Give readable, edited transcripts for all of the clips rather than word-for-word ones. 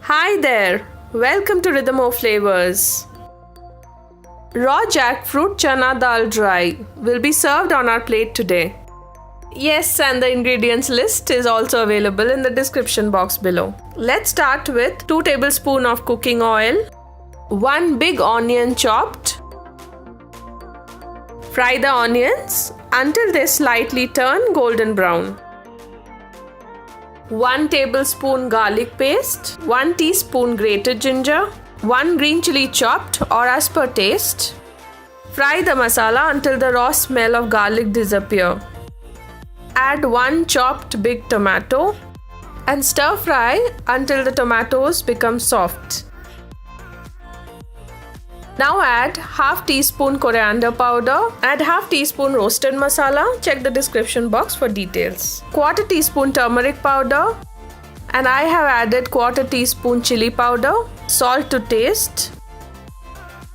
Hi there, welcome to Rhythm of Flavors. Raw jackfruit chana dal dry will be served on our plate today. Yes, and the ingredients list is also available in the description box below. Let's start with 2 tablespoons of cooking oil, 1 big onion chopped. Fry the onions until they slightly turn golden brown. 1 tablespoon garlic paste, 1 teaspoon grated ginger, 1 green chili chopped or as per taste. Fry the masala until the raw smell of garlic disappear. Add 1 chopped big tomato and stir fry until the tomatoes become soft. Now add half teaspoon coriander powder, add half teaspoon roasted masala, check the description box for details. Quarter teaspoon turmeric powder, and I have added quarter teaspoon chili powder, salt to taste,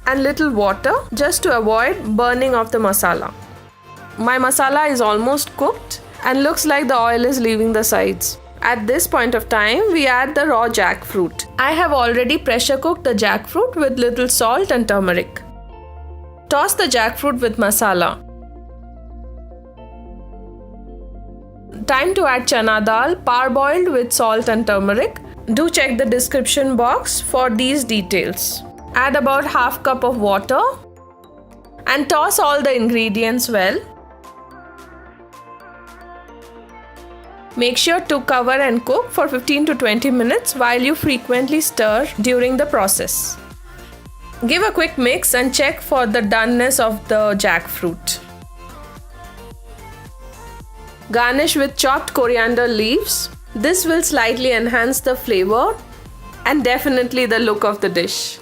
and little water just to avoid burning of the masala. My masala is almost cooked and looks like the oil is leaving the sides. At this point of time, we add the raw jackfruit. I have already pressure cooked the jackfruit with little salt and turmeric. Toss the jackfruit with masala. Time to add chana dal parboiled with salt and turmeric. Do check the description box for these details. Add about half cup of water and toss all the ingredients well. Make sure to cover and cook for 15 to 20 minutes while you frequently stir during the process. Give a quick mix and check for the doneness of the jackfruit. Garnish with chopped coriander leaves. This will slightly enhance the flavor and definitely the look of the dish.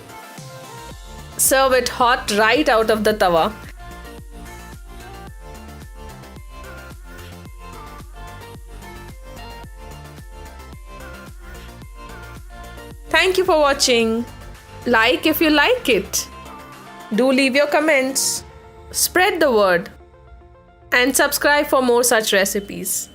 Serve it hot right out of the tawa. Thank you for watching. Like if you like it. Do leave your comments. Spread the word. And subscribe for more such recipes.